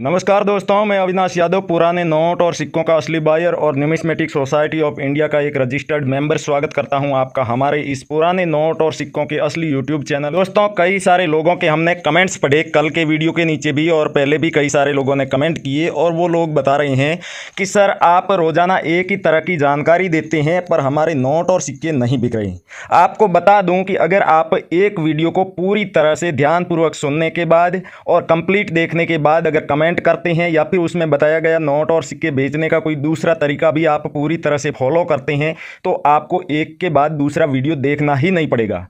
नमस्कार दोस्तों, मैं अविनाश यादव पुराने नोट और सिक्कों का असली बायर और न्यूमिस्मेटिक सोसाइटी ऑफ इंडिया का एक रजिस्टर्ड मेंबर स्वागत करता हूं आपका हमारे इस पुराने नोट और सिक्कों के असली यूट्यूब चैनल। दोस्तों, कई सारे लोगों के हमने कमेंट्स पढ़े कल के वीडियो के नीचे भी और पहले भी कई सारे लोगों ने कमेंट किए और वो लोग बता रहे हैं कि सर आप रोज़ाना एक ही तरह की जानकारी देते हैं पर हमारे नोट और सिक्के नहीं बिक रहे। आपको बता दूँ कि अगर आप एक वीडियो को पूरी तरह से ध्यानपूर्वक सुनने के बाद और कंप्लीट देखने के बाद अगर कमेंट करते हैं या फिर उसमें बताया गया नोट और सिक्के बेचने का कोई दूसरा तरीका भी आप पूरी तरह से फॉलो करते हैं तो आपको एक के बाद दूसरा वीडियो देखना ही नहीं पड़ेगा।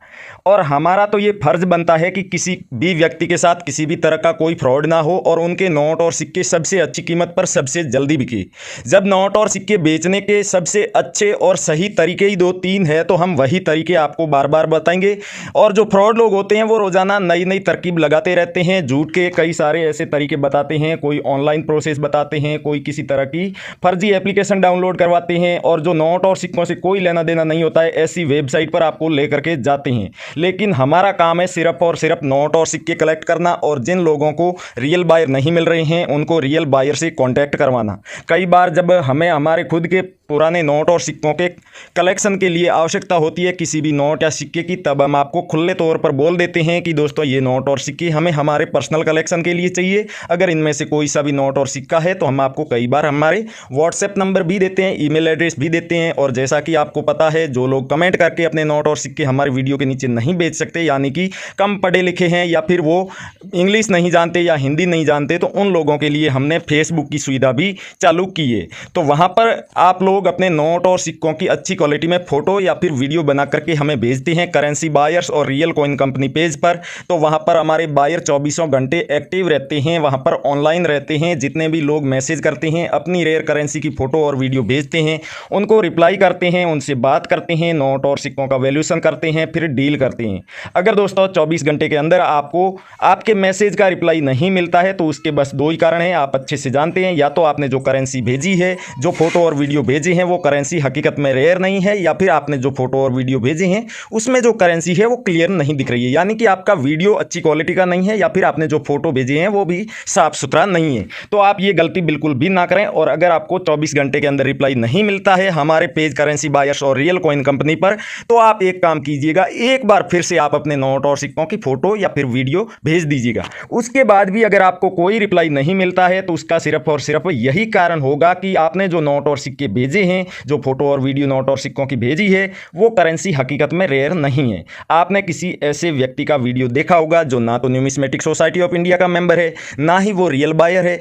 और हमारा तो ये फर्ज बनता है कि किसी भी व्यक्ति के साथ किसी भी तरह का कोई फ्रॉड ना हो और उनके नोट और सिक्के सबसे अच्छी कीमत पर सबसे जल्दी बिके। जब नोट और सिक्के बेचने के सबसे अच्छे और सही तरीके ही दो तीन है तो हम वही तरीके आपको बार बार बताएंगे। और जो फ्रॉड लोग होते हैं वो रोज़ाना नई नई तरकीब लगाते रहते हैं, झूठ के कई सारे ऐसे तरीके बताते हैं, कोई ऑनलाइन प्रोसेस बताते हैं, कोई किसी तरह की फर्जी एप्लीकेशन डाउनलोड करवाते हैं और जो नोट और सिक्कों से कोई लेना देना नहीं होता है ऐसी वेबसाइट पर आपको लेकर के जाते हैं। लेकिन हमारा काम है सिर्फ और सिर्फ नोट और सिक्के कलेक्ट करना और जिन लोगों को रियल बायर नहीं मिल रहे हैं उनको रियल बायर से कॉन्टैक्ट करवाना। कई बार जब हमें हमारे खुद के पुराने नोट और सिक्कों के कलेक्शन के लिए आवश्यकता होती है किसी भी नोट या सिक्के की, तब हम आपको खुले तौर पर बोल देते हैं कि दोस्तों ये नोट और सिक्के हमें हमारे पर्सनल कलेक्शन के लिए चाहिए। अगर इनमें से कोई सा भी नोट और सिक्का है तो हम आपको कई बार हमारे व्हाट्सएप नंबर भी देते हैं, ईमेल एड्रेस भी देते हैं। और जैसा कि आपको पता है जो लोग कमेंट करके अपने नोट और सिक्के हमारे वीडियो के नीचे नहीं बेच सकते, यानी कि कम पढ़े लिखे हैं या फिर वो इंग्लिश नहीं जानते या हिंदी नहीं जानते, तो उन लोगों के लिए हमने फेसबुक की सुविधा भी चालू की है। तो वहाँ पर आप लोग अपने नोट और सिक्कों की अच्छी क्वालिटी में फ़ोटो या फिर वीडियो बना करके हमें भेजते हैं करेंसी बायर्स और रियल कॉइन कंपनी पेज पर। तो वहाँ पर हमारे बायर 24 घंटे एक्टिव रहते हैं, वहाँ पर ऑनलाइन रहते हैं। जितने भी लोग मैसेज करते हैं अपनी रेयर करेंसी की फ़ोटो और वीडियो भेजते हैं, उनको रिप्लाई करते हैं, उनसे बात करते हैं, नोट और सिक्कों का वैल्यूएशन करते हैं, फिर डील करते हैं। अगर दोस्तों 24 घंटे के अंदर आपको आपके मैसेज का रिप्लाई नहीं मिलता है तो उसके बस दो ही कारण हैं, आप अच्छे से जानते हैं। या तो आपने जो करेंसी भेजी है, जो फ़ोटो और वीडियो भेजे हैं वो करेंसी हकीकत में रेयर नहीं है, या फिर आपने जो फ़ोटो और वीडियो भेजे हैं उसमें जो करेंसी है वो क्लियर नहीं दिख रही है, यानी कि आपका वीडियो अच्छी क्वालिटी का नहीं है, या फिर आपने जो फ़ोटो भेजे हैं वो भी साफ़ सुथरा नहीं है। तो आप ये गलती बिल्कुल भी ना करें। और अगर आपको 24 घंटे के अंदर रिप्लाई नहीं मिलता है हमारे पेज करेंसी बायर्स और रियल कॉइन कंपनी पर, तो आप एक काम कीजिएगा, एक बार फिर से आप अपने नोट और सिक्कों की फ़ोटो या फिर वीडियो भेज दीजिएगा। उसके बाद भी अगर आपको कोई रिप्लाई नहीं मिलता है तो उसका सिर्फ और सिर्फ यही कारण होगा कि आपने जो नोट और सिक्के भेजे हैं, जो फोटो और वीडियो नोट और सिक्कों की भेजी है, वो करेंसी हकीकत में रेयर नहीं है। आपने किसी ऐसे व्यक्ति का वीडियो देखा होगा जो ना तो न्यूमिस्मेटिक सोसाइटी ऑफ इंडिया का मेंबर है, ना ही वो रियल बायर है।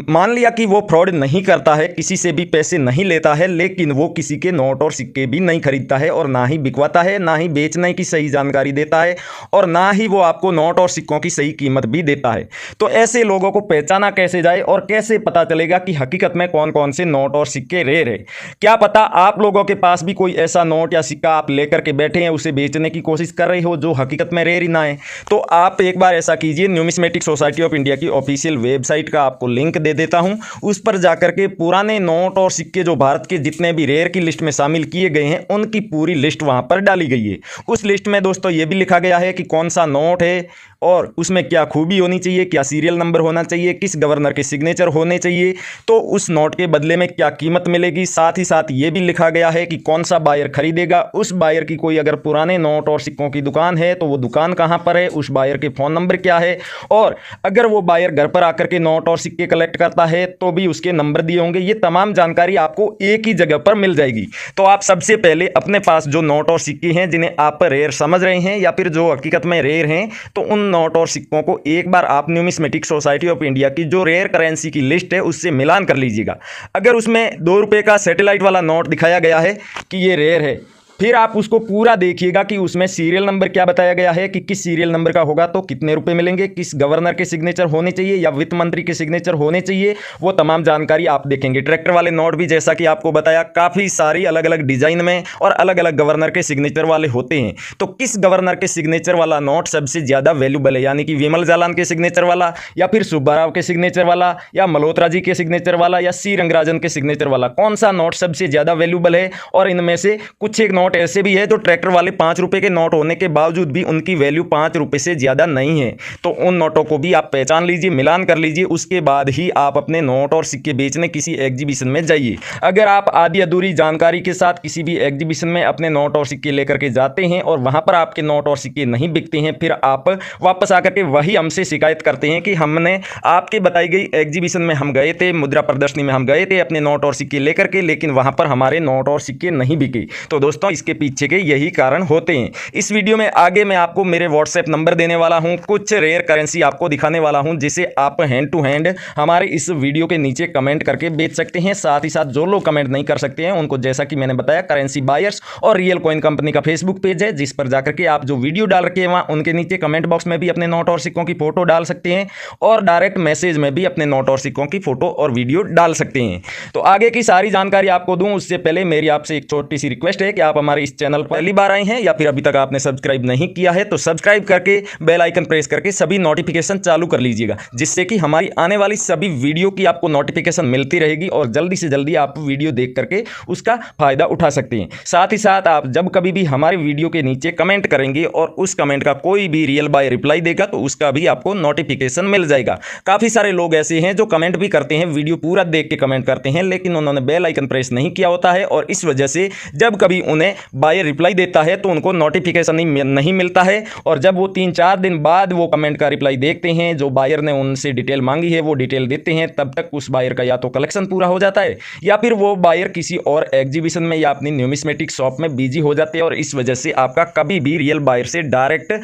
मान लिया कि वो फ्रॉड नहीं करता है, किसी से भी पैसे नहीं लेता है, लेकिन वो किसी के नोट और सिक्के भी नहीं खरीदता है और ना ही बिकवाता है, ना ही बेचने की सही जानकारी देता है और ना ही वो आपको नोट और सिक्कों की सही कीमत भी देता है। तो ऐसे लोगों को पहचाना कैसे जाए और कैसे पता चलेगा कि हकीकत में कौन कौन से नोट और सिक्के रेयर है? क्या पता आप लोगों के पास भी कोई ऐसा नोट या सिक्का आप लेकर के बैठे हैं, उसे बेचने की कोशिश कर रहे हो जो हकीकत में रेयर ही ना है। तो आप एक बार ऐसा कीजिए, न्यूमिस्मेटिक सोसाइटी ऑफ इंडिया की ऑफिशियल वेबसाइट का आपको लिंक दे देता हूं, उस पर जाकर के पुराने नोट और सिक्के जो भारत के जितने भी रेयर की लिस्ट में शामिल किए गए हैं उनकी पूरी लिस्ट वहां पर डाली गई है। उस लिस्ट में दोस्तों ये भी लिखा गया है कि कौन सा नोट है और उसमें क्या खूबी होनी चाहिए, क्या सीरियल नंबर होना चाहिए, किस गवर्नर के सिग्नेचर होने चाहिए, तो उस नोट के बदले में क्या कीमत मिलेगी। साथ ही साथ ये भी लिखा गया है कि कौन सा बायर खरीदेगा, उस बायर की कोई अगर पुराने नोट और सिक्कों की दुकान है तो वो दुकान कहाँ पर है, उस बायर के फ़ोन नंबर क्या है, और अगर वो बायर घर पर आकर के नोट और सिक्के कलेक्ट करता है तो भी उसके नंबर दिए होंगे। ये तमाम जानकारी आपको एक ही जगह पर मिल जाएगी। तो आप सबसे पहले अपने पास जो नोट और सिक्के हैं जिन्हें आप रेयर समझ रहे हैं या फिर जो हकीकत में रेयर हैं, तो उन नोट और सिक्कों को एक बार आप न्यूमिस्मेटिक सोसाइटी ऑफ इंडिया की जो रेयर करेंसी की लिस्ट है उससे मिलान कर लीजिएगा। अगर उसमें 2 रुपये का सैटेलाइट वाला नोट दिखाया गया है कि ये रेयर है, फिर आप उसको पूरा देखिएगा कि उसमें सीरियल नंबर क्या बताया गया है कि किस सीरियल नंबर का होगा तो कितने रुपए मिलेंगे, किस गवर्नर के सिग्नेचर होने चाहिए या वित्त मंत्री के सिग्नेचर होने चाहिए, वो तमाम जानकारी आप देखेंगे। ट्रैक्टर वाले नोट भी जैसा कि आपको बताया काफ़ी सारी अलग अलग डिजाइन में और अलग अलग गवर्नर के सिग्नेचर वाले होते हैं। तो किस गवर्नर के सिग्नेचर वाला नोट सबसे ज़्यादा वैल्यूबल है, यानी कि विमल जालान के सिग्नेचर वाला या फिर सुब्बाराव के सिग्नेचर वाला या मल्होत्रा जी के सिग्नेचर वाला या सी रंगराजन के सिग्नेचर वाला, कौन सा नोट सबसे ज़्यादा वैल्यूबल है। और इनमें से कुछ एक नोट नोट ऐसे भी है जो ट्रैक्टर वाले 5 रुपए के नोट होने के बावजूद भी उनकी वैल्यू 5 रुपए से ज़्यादा नहीं है। तो उन नोटों को भी आप पहचान लीजिए, मिलान कर लीजिए, उसके बाद ही आप अपने नोट और सिक्के बेचने किसी एग्जीबिशन में जाइए। अगर आप आधी अधूरी जानकारी के साथ किसी भी एग्जीबिशन में अपने नोट और सिक्के लेकर के जाते हैं और वहां पर आपके नोट और सिक्के नहीं बिकते हैं, फिर आप वापस आकर के वही हमसे शिकायत करते हैं कि हमने आपके बताई गई एग्जीबिशन में हम गए थे, मुद्रा प्रदर्शनी में हम गए थे अपने नोट और सिक्के लेकर के, लेकिन वहां पर हमारे नोट और सिक्के नहीं बिके। तो दोस्तों इसके पीछे के यही कारण होते हैं। इस वीडियो में आगे मैं आपको मेरे व्हाट्सएप नंबर देने वाला हूं, कुछ रेयर करेंसी आपको दिखाने वाला हूं, जिसे आप हैंड टू हैंड हमारे इस वीडियो के नीचे कमेंट करके बेच सकते हैं। साथ ही साथ जो लोग कमेंट नहीं कर सकते हैं उनको, जैसा कि मैंने बताया, करेंसी बायर्स और रियल कॉइन कंपनी का फेसबुक पेज है, जिस पर जाकर के आप जो वीडियो डाल रखे हैं वहां उनके नीचे कमेंट बॉक्स में भी अपने नोट और सिक्कों की फोटो डाल सकते हैं और डायरेक्ट मैसेज में भी अपने नोट और सिक्कों की फोटो और वीडियो डाल सकते हैं। तो आगे की सारी जानकारी आपको दूं उससे पहले मेरी आपसे एक छोटी सी रिक्वेस्ट है कि आप हमारे इस चैनल पर पहली बार आए हैं या फिर अभी तक आपने सब्सक्राइब नहीं किया है तो सब्सक्राइब करके बेल आइकन प्रेस करके सभी नोटिफिकेशन चालू कर लीजिएगा, जिससे कि हमारी आने वाली सभी वीडियो की आपको नोटिफिकेशन मिलती रहेगी और जल्दी से जल्दी आप वीडियो देख करके उसका फायदा उठा सकते हैं। साथ ही साथ आप जब कभी भी हमारे वीडियो के नीचे कमेंट करेंगे और उस कमेंट का कोई भी रियल बाय रिप्लाई देगा तो उसका भी आपको नोटिफिकेशन मिल जाएगा। काफ़ी सारे लोग ऐसे हैं जो कमेंट भी करते हैं, वीडियो पूरा देख के कमेंट करते हैं, लेकिन उन्होंने बेल आइकन प्रेस नहीं किया होता है और इस वजह से जब कभी उन्हें बाय रिप्लाई देता है तो उनको नोटिफिकेशन नहीं मिलता है और जब वो 3-4 दिन बाद वो कमेंट का रिप्लाई देखते हैं, जो बायर ने उनसे डिटेल मांगी है वो डिटेल देते हैं, तब तक उस बायर का या तो कलेक्शन पूरा हो जाता है या फिर वो बायर किसी और एग्जीबिशन में या अपनी न्यूमिस्मेटिक शॉप में बिजी हो जाते हैं और इस वजह से आपका कभी भी रियल बायर से डायरेक्ट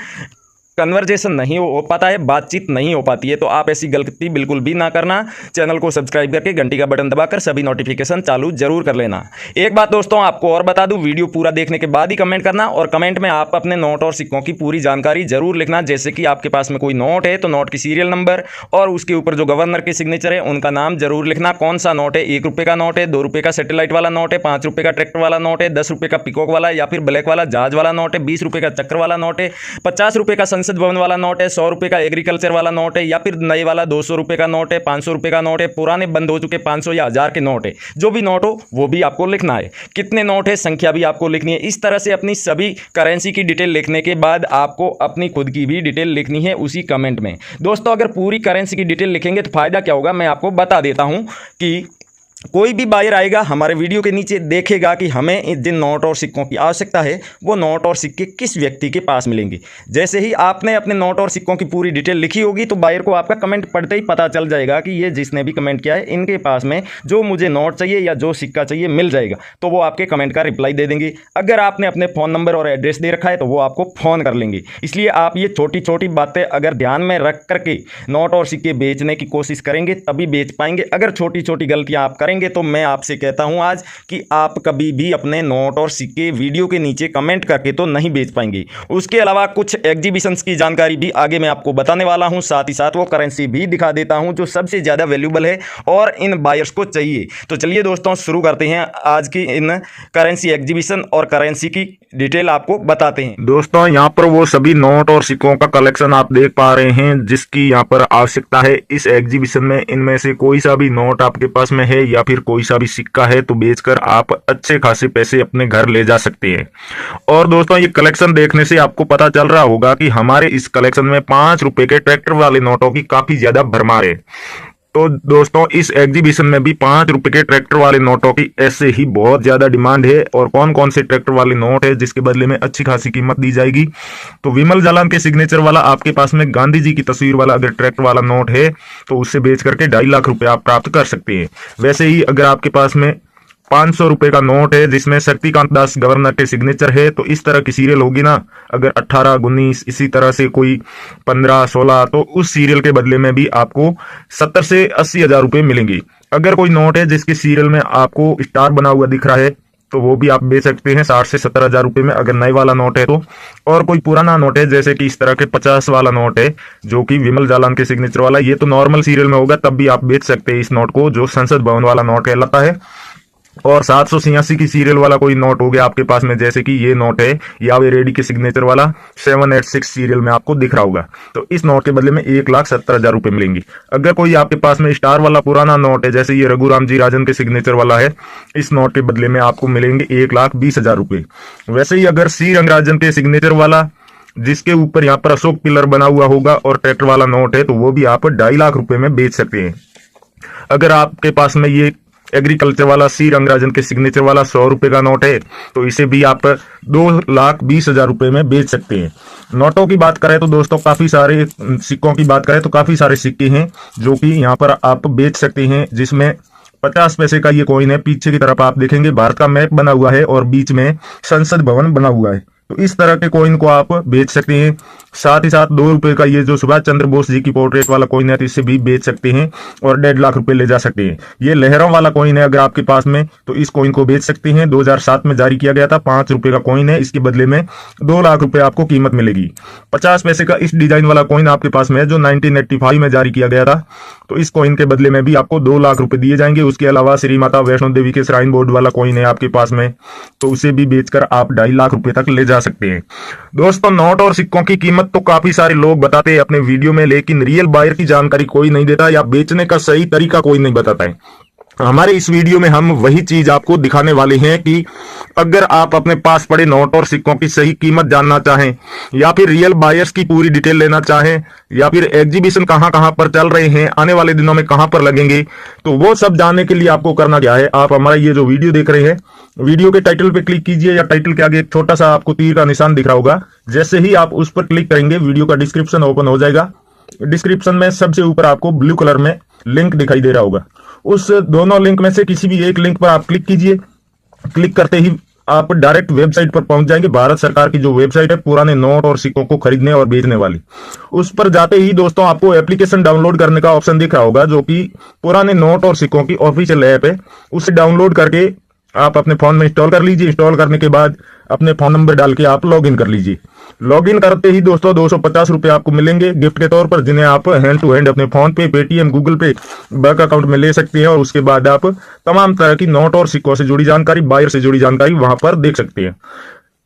कन्वर्जेशन नहीं हो पाता है, बातचीत नहीं हो पाती है। तो आप ऐसी गलती बिल्कुल भी ना करना। चैनल को सब्सक्राइब करके घंटी का बटन दबाकर सभी नोटिफिकेशन चालू जरूर कर लेना। एक बात दोस्तों आपको और बता दूं, वीडियो पूरा देखने के बाद ही कमेंट करना और कमेंट में आप अपने नोट और सिक्कों की पूरी जानकारी जरूर लिखना। जैसे कि आपके पास में कोई नोट है तो नोट की सीरियल नंबर और उसके ऊपर जो गवर्नर के सिग्नेचर है उनका नाम जरूर लिखना। कौन सा नोट है, 1 रुपये का नोट है, 2 रुपये का सैटेलाइट वाला नोट है, 5 रुपये का ट्रैक्टर वाला नोट है, 10 रुपये का पिकॉक वाला या फिर ब्लैक वाला जहाज वाला नोट है, 20 रुपये का चक्र वाला नोट है, 50 रुपये का संसद भवन वाला नोट है, 100 रुपये का एग्रीकल्चर वाला नोट है या फिर नए वाला 200 रुपये का नोट है, 500 रुपये का नोट है, पुराने बंद हो चुके 500 या 1000 के नोट है। जो भी नोट हो वो भी आपको लिखना है, कितने नोट है संख्या भी आपको लिखनी है। इस तरह से अपनी सभी करेंसी की डिटेल लिखने के बाद आपको अपनी खुद की भी डिटेल लिखनी है उसी कमेंट में। दोस्तों अगर पूरी करेंसी की डिटेल लिखेंगे तो फायदा क्या होगा मैं आपको बता देता हूं कि कोई भी बायर आएगा हमारे वीडियो के नीचे, देखेगा कि हमें जिन नोट और सिक्कों की आवश्यकता है वो नोट और सिक्के किस व्यक्ति के पास मिलेंगे। जैसे ही आपने अपने नोट और सिक्कों की पूरी डिटेल लिखी होगी तो बायर को आपका कमेंट पढ़ते ही पता चल जाएगा कि ये जिसने भी कमेंट किया है इनके पास में जो मुझे नोट चाहिए या जो सिक्का चाहिए मिल जाएगा, तो वो आपके कमेंट का रिप्लाई दे देंगे। अगर आपने अपने फ़ोन नंबर और एड्रेस दे रखा है तो वो आपको फ़ोन कर लेंगे। इसलिए आप ये छोटी छोटी बातें अगर ध्यान में रख करके नोट और सिक्के बेचने की कोशिश करेंगे तभी बेच पाएंगे। अगर छोटी छोटी गलतियाँ आप करेंगे तो मैं आपसे कहता हूं आज कि आप कभी भी अपने नोट और सिक्के वीडियो के नीचे कमेंट करके तो नहीं बेच पाएंगे। उसके अलावा कुछ एग्जीबिशंस की जानकारी भी आगे मैं आपको बताने वाला हूं, साथ ही साथ वो करेंसी भी दिखा देता हूं जो सबसे ज़्यादा वैल्यूबल है और इन बायर्स को चाहिए। तो चलिए दोस्तों शुरू करते हैं आज की इन करेंसी एग्जीबिशन और करेंसी की डिटेल आपको बताते हैं। दोस्तों यहाँ पर वो सभी नोट और सिक्कों का कलेक्शन आप देख पा रहे हैं जिसकी यहाँ पर आवश्यकता है इस एग्जीबिशन में। इनमें से कोई सा भी नोट आपके पास में है या फिर कोई सा भी सिक्का है तो बेचकर आप अच्छे खासे पैसे अपने घर ले जा सकते हैं। और दोस्तों ये कलेक्शन देखने से आपको पता चल रहा होगा कि हमारे इस कलेक्शन में 5 रुपए के ट्रैक्टर वाले नोटों की काफी ज्यादा भरमार है। तो दोस्तों इस एग्जीबिशन में भी 5 रुपए के ट्रैक्टर वाले नोटों की ऐसे ही बहुत ज्यादा डिमांड है। और कौन कौन से ट्रैक्टर वाले नोट है जिसके बदले में अच्छी खासी कीमत दी जाएगी, तो विमल जालान के सिग्नेचर वाला आपके पास में गांधी जी की तस्वीर वाला अगर ट्रैक्टर वाला नोट है तो उससे बेच करके 2.5 लाख रुपए आप प्राप्त कर सकते हैं। वैसे ही अगर आपके पास में 500 रुपए का नोट है जिसमें शक्तिकांत दास गवर्नर के सिग्नेचर है तो इस तरह की सीरियल होगी ना, अगर 18, 19 इसी तरह से कोई 15, 16 तो उस सीरियल के बदले में भी आपको 70 से 80 हजार रुपए मिलेंगे। अगर कोई नोट है जिसके सीरियल में आपको स्टार बना हुआ दिख रहा है तो वो भी आप बेच सकते हैं 60 से 70 हजार रुपए में अगर नए वाला नोट है तो। और कोई पुराना नोट है जैसे कि इस तरह के 50 वाला नोट है जो कि विमल जालान के सिग्नेचर वाला, ये तो नॉर्मल सीरियल में होगा तब भी आप बेच सकते हैं इस नोट को, जो संसद भवन वाला नोट कहलाता है। और 786 की सीरियल वाला कोई नोट हो गया आपके पास में, जैसे कि ये नोट है यावे रेड्डी के सिग्नेचर वाला 786 सीरियल में आपको दिख रहा होगा। तो इस नोट के बदले में 1,70,000 रुपए मिलेंगे। अगर कोई आपके पास में स्टार वाला पुराना नोट है, जैसे ये रघुराम जी राजन के सिग्नेचर वाला है, इस नोट के बदले में आपको मिलेंगे 1,20,000 रुपए। वैसे ही अगर सी रंगराजन के सिग्नेचर वाला, जिसके ऊपर यहाँ पर अशोक पिलर बना हुआ होगा और ट्रैक्टर वाला नोट है, तो वो भी आप 2.5 लाख रुपए में बेच सकते हैं। अगर आपके पास में ये एग्रीकल्चर वाला सी रंगराजन के सिग्नेचर वाला 100 रुपए का नोट है, तो इसे भी आप 2,20,000 रुपए में बेच सकते हैं। नोटों की बात करें तो दोस्तों काफी सारे सिक्कों की बात करें तो काफी सारे सिक्के हैं जो कि यहाँ पर आप बेच सकते हैं, जिसमें 50 पैसे का ये कॉइन है। पीछे की तरफ आप देखेंगे भारत का मैप बना हुआ है और बीच में संसद भवन बना हुआ है। तो इस तरह के कॉइन को आप बेच सकते हैं। साथ ही साथ 2 रुपए का ये जो सुभाष चंद्र बोस जी की पोर्ट्रेट वाला कॉइन है, तो इसे भी बेच सकते हैं और 1.5 लाख रुपए ले जा सकते हैं। ये लहरों वाला कॉइन है अगर आपके पास में, तो इस कॉइन को बेच सकते हैं। 2007 में जारी किया गया था, 5 रुपए का कॉइन है। इसके बदले में 2 लाख रुपए आपको कीमत मिलेगी। 50 पैसे का इस डिजाइन वाला कॉइन आपके पास में है जो 1985 में जारी किया गया था, तो इस कॉइन के बदले में भी आपको 2 लाख रुपए दिए जाएंगे। उसके अलावा श्री माता वैष्णो देवी के श्राइन बोर्ड वाला कॉइन है आपके पास में, तो उसे भी बेचकर आप 2.5 लाख रुपए तक ले जा सकते हैं। दोस्तों नोट और सिक्कों की कीमत तो काफी सारे लोग बताते हैं अपने वीडियो में, लेकिन रियल बायर की जानकारी कोई नहीं देता या बेचने का सही तरीका कोई नहीं बताता है। हमारे इस वीडियो में हम वही चीज आपको दिखाने वाले हैं कि अगर आप अपने पास पड़े नोट और सिक्कों की सही कीमत जानना चाहें, या फिर रियल बायर्स की पूरी डिटेल लेना चाहें, या फिर एग्जीबिशन कहां कहां पर चल रहे हैं, आने वाले दिनों में कहां पर लगेंगे, तो वो सब जानने के लिए आपको करना क्या है, आप हमारा ये जो वीडियो देख रहे हैं, वीडियो के टाइटल पे क्लिक कीजिए या टाइटल के आगे एक छोटा सा आपको तीर का निशान दिख रहा होगा। जैसे ही आप उस पर क्लिक करेंगे वीडियो का डिस्क्रिप्शन ओपन हो जाएगा। डिस्क्रिप्शन में सबसे ऊपर आपको ब्लू कलर में लिंक दिखाई दे रहा होगा। उस दोनों लिंक में से किसी भी एक लिंक पर आप क्लिक कीजिए। क्लिक करते ही आप डायरेक्ट वेबसाइट पर पहुंच जाएंगे, भारत सरकार की जो वेबसाइट है पुराने नोट और सिक्कों को खरीदने और बेचने वाली। उस पर जाते ही दोस्तों आपको एप्लीकेशन डाउनलोड करने का ऑप्शन दिख रहा होगा, जो कि पुराने नोट और सिक्कों की ऑफिशियल ऐप है। उसे डाउनलोड करके आप अपने फोन में इंस्टॉल कर लीजिए। इंस्टॉल करने के बाद अपने फोन नंबर डाल के आप लॉगिन कर लीजिए। लॉगिन करते ही दोस्तों 250 रुपए आपको मिलेंगे गिफ्ट के तौर पर, जिन्हें आप हैंड टू हैंड अपने फोन पे, पेटीएम, गूगल पे, बैंक अकाउंट में ले सकते हैं। और उसके बाद आप तमाम तरह की नोट और सिक्कों से जुड़ी जानकारी, बायर से जुड़ी जानकारी वहां पर देख सकते हैं।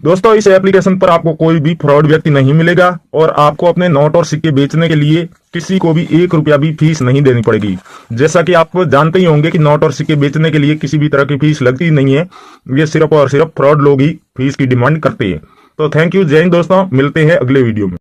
दोस्तों इस एप्लीकेशन पर आपको कोई भी फ्रॉड व्यक्ति नहीं मिलेगा और आपको अपने नोट और सिक्के बेचने के लिए किसी को भी 1 रुपया भी फीस नहीं देनी पड़ेगी। जैसा कि आप जानते ही होंगे कि नोट और सिक्के बेचने के लिए किसी भी तरह की फीस लगती नहीं है, ये सिर्फ और सिर्फ फ्रॉड लोग ही फीस की डिमांड करते हैं। तो थैंक यू, जय हिंद दोस्तों, मिलते हैं अगले वीडियो में।